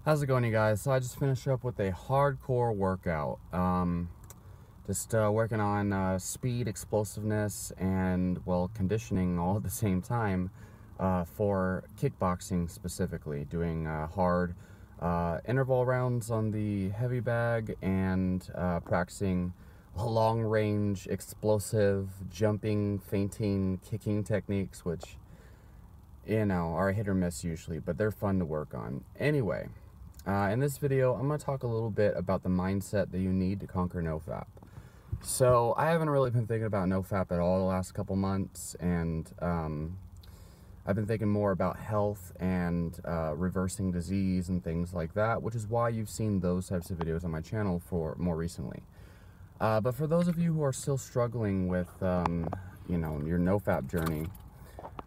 How's it going, you guys? So I just finished up with a hardcore workout. Working on speed, explosiveness, and, well, conditioning all at the same time for kickboxing specifically. Doing hard interval rounds on the heavy bag and practicing long-range, explosive, jumping, feinting, kicking techniques, which, are hit or miss usually, but they're fun to work on. Anyway. In this video, I'm going to talk a little bit about the mindset that you need to conquer NOFAP. So, I haven't really been thinking about NOFAP at all the last couple months, and I've been thinking more about health and reversing disease and things like that, which is why you've seen those types of videos on my channel for more recently. But for those of you who are still struggling with, your NOFAP journey,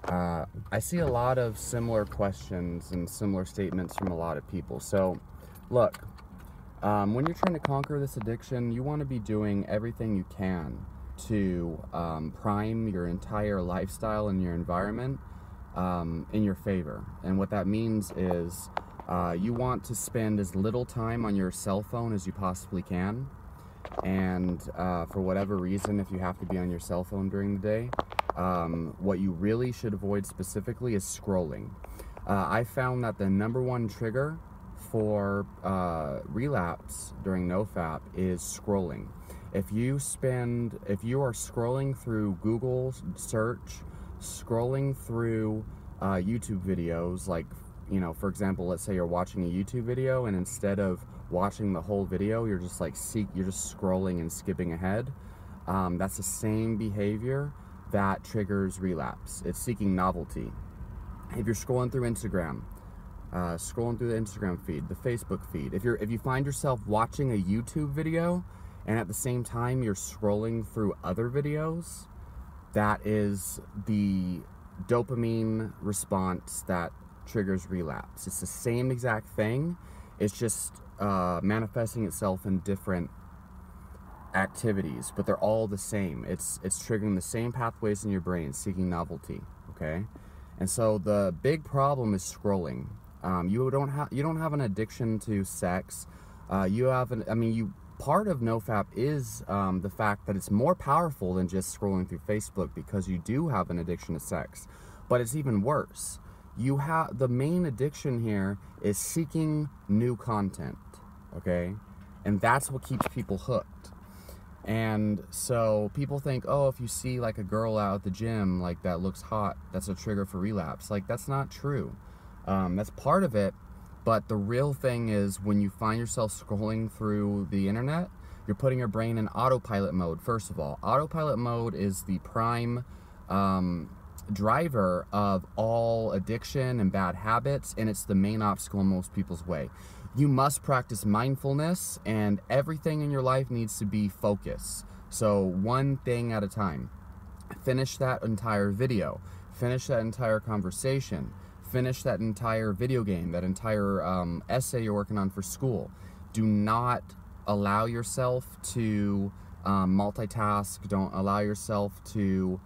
I see a lot of similar questions and similar statements from a lot of people. So, look, when you're trying to conquer this addiction, you want to be doing everything you can to prime your entire lifestyle and your environment in your favor. And what that means is you want to spend as little time on your cell phone as you possibly can. And for whatever reason, if you have to be on your cell phone during the day, what you really should avoid specifically is scrolling. I found that the #1 trigger for relapse during NOFAP is scrolling. If you are scrolling through Google search, scrolling through YouTube videos, like, for example, let's say you're watching a YouTube video and instead of watching the whole video, you're just scrolling and skipping ahead. That's the same behavior that triggers relapse. It's seeking novelty. If you're scrolling through Instagram, scrolling through the Instagram feed, the Facebook feed, if you find yourself watching a YouTube video and at the same time you're scrolling through other videos, that is the dopamine response that triggers relapse. It's the same exact thing. It's just manifesting itself in different activities, but they're all the same. It's triggering the same pathways in your brain, seeking novelty. Okay, and so the big problem is scrolling. You don't have an addiction to sex. Part of NoFap is the fact that it's more powerful than just scrolling through Facebook, because you do have an addiction to sex, but it's even worse. The main addiction here is seeking new content. Okay, and that's what keeps people hooked. And so people think, oh, if you see like a girl out at the gym like that looks hot, that's a trigger for relapse. Like, that's not true. That's part of it, but the real thing is when you find yourself scrolling through the internet, you're putting your brain in autopilot mode. First of all, autopilot mode is the prime driver of all addiction and bad habits, and it's the main obstacle in most people's way. You must practice mindfulness, and everything in your life needs to be focus. So one thing at a time. Finish that entire video. Finish that entire conversation. Finish that entire video game, that entire essay you're working on for school. Do not allow yourself to multitask. Don't allow yourself to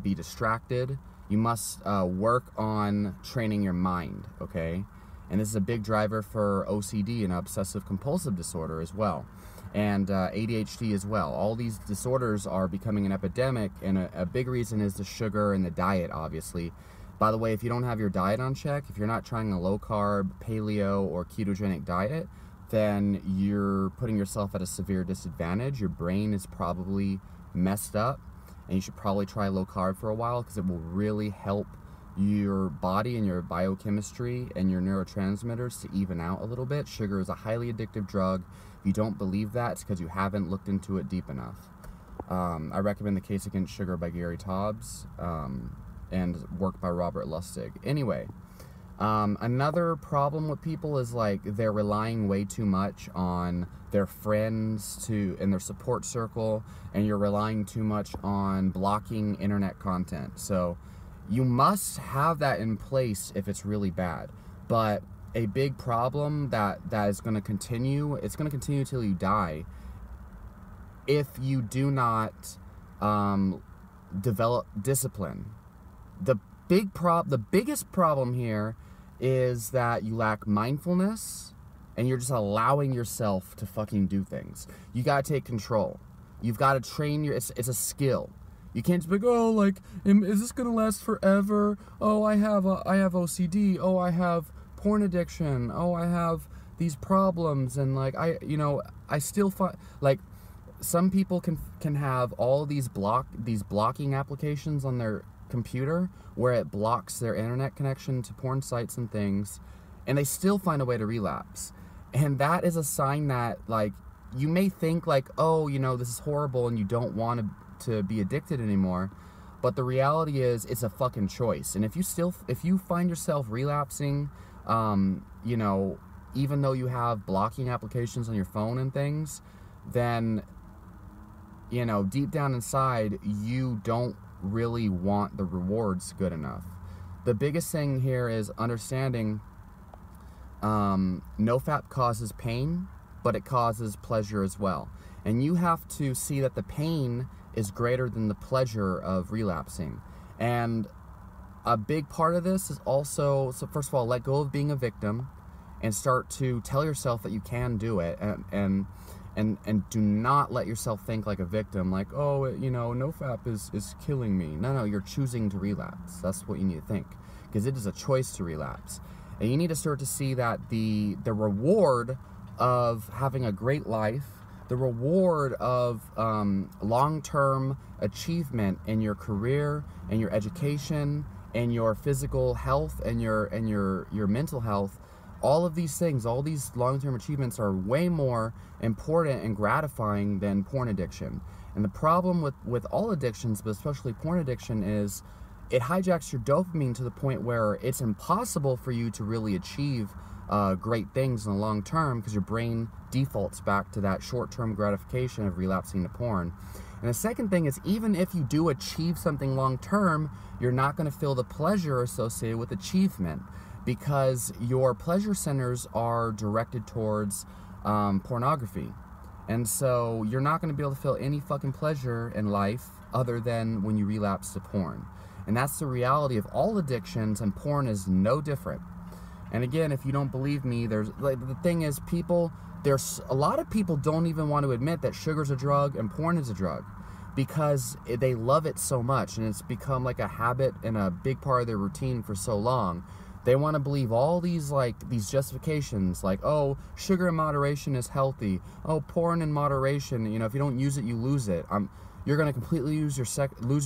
be distracted. You must work on training your mind, okay? And this is a big driver for OCD and obsessive compulsive disorder as well, and ADHD as well. All these disorders are becoming an epidemic, and a big reason is the sugar and the diet, obviously. By the way, if you don't have your diet on check, if you're not trying a low-carb, paleo, or ketogenic diet, then you're putting yourself at a severe disadvantage. Your brain is probably messed up, and you should probably try low-carb for a while, because it will really help your body and your biochemistry and your neurotransmitters to even out a little bit. Sugar is a highly addictive drug. If you don't believe that, it's because you haven't looked into it deep enough. I recommend The Case Against Sugar by Gary Taubes and work by Robert Lustig. Anyway, another problem with people is like they're relying way too much on their friends and their support circle, and you're relying too much on blocking internet content. So you must have that in place if it's really bad. But a big problem that is going to continue, it's going to continue till you die, if you do not develop discipline. The biggest problem here is that you lack mindfulness, and you're just allowing yourself to fucking do things. You gotta take control. You've got to train it's a skill. You can't just be like, oh, like, is this gonna last forever? Oh, I have OCD. Oh, I have porn addiction. Oh, I have these problems, and like I still find, like, some people can have all these blocking applications on their computer where it blocks their internet connection to porn sites and things, and they still find a way to relapse. And that is a sign that, like, you may think like, oh, this is horrible and you don't want to be addicted anymore, but the reality is it's a fucking choice. And if you find yourself relapsing, even though you have blocking applications on your phone and things, then deep down inside you don't really want the rewards good enough. The biggest thing here is understanding NOFAP causes pain, but it causes pleasure as well. And you have to see that the pain is greater than the pleasure of relapsing. And a big part of this is also, so first of all, let go of being a victim and start to tell yourself that you can do it, and do not let yourself think like a victim, like, oh, NOFAP is killing me. No, you're choosing to relapse. That's what you need to think, because it is a choice to relapse. And you need to start to see that the reward of having a great life, the reward of long-term achievement in your career and your education and your physical health and your mental health, all of these things, all these long-term achievements are way more important and gratifying than porn addiction. And the problem with all addictions, but especially porn addiction, is it hijacks your dopamine to the point where it's impossible for you to really achieve great things in the long term, because your brain defaults back to that short-term gratification of relapsing to porn. And the second thing is, even if you do achieve something long term, you're not going to feel the pleasure associated with achievement, because your pleasure centers are directed towards pornography. And so you're not going to be able to feel any fucking pleasure in life other than when you relapse to porn. And that's the reality of all addictions, and porn is no different. And again, if you don't believe me, there's, like, the thing is, there's a lot of people don't even want to admit that sugar's a drug and porn is a drug, because they love it so much, and it's become like a habit and a big part of their routine for so long. They want to believe all these justifications, like, oh, sugar in moderation is healthy. Oh, porn in moderation, if you don't use it, you lose it. You're gonna completely lose your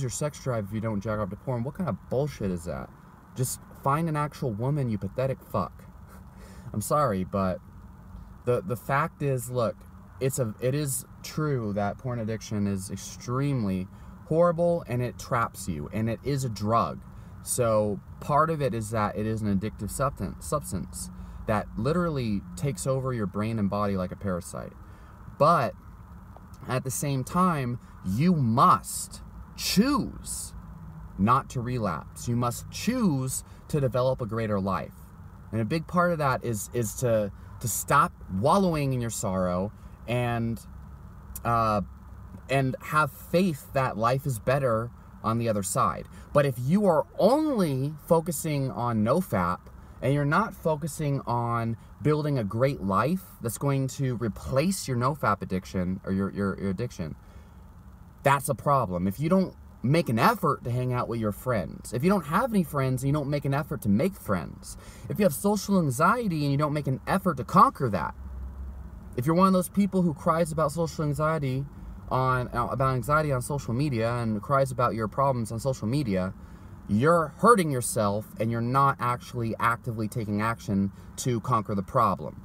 sex drive if you don't jack off to porn. What kind of bullshit is that? Just find an actual woman, you pathetic fuck. I'm sorry, but the fact is, look, it is true that porn addiction is extremely horrible, and it traps you, and it is a drug. So part of it is that it is an addictive substance that literally takes over your brain and body like a parasite. But at the same time, you must choose not to relapse. You must choose to develop a greater life. And a big part of that is to stop wallowing in your sorrow and have faith that life is better on the other side. But if you are only focusing on NOFAP and you're not focusing on building a great life that's going to replace your NOFAP addiction or your addiction, that's a problem. If you don't make an effort to hang out with your friends, if you don't have any friends and you don't make an effort to make friends, if you have social anxiety and you don't make an effort to conquer that, if you're one of those people who cries about social anxiety on social media and cries about your problems on social media, you're hurting yourself, and you're not actually actively taking action to conquer the problem.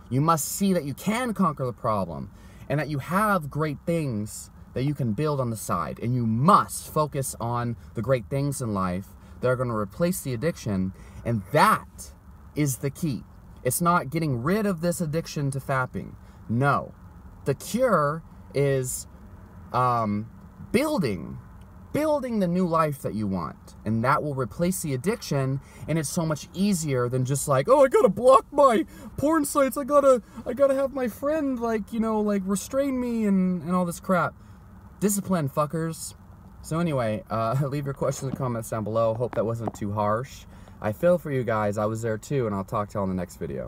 You must see that you can conquer the problem, and that you have great things that you can build on the side, and you must focus on the great things in life that are going to replace the addiction, and that is the key. It's not getting rid of this addiction to fapping. No. The cure is building the new life that you want, and that will replace the addiction. And it's so much easier than just like, oh, I gotta block my porn sites, I gotta have my friend restrain me and all this crap. Discipline, fuckers. So anyway, leave your questions and comments down below. Hope that wasn't too harsh. I feel for you guys. I was there too, and I'll talk to you all in the next video.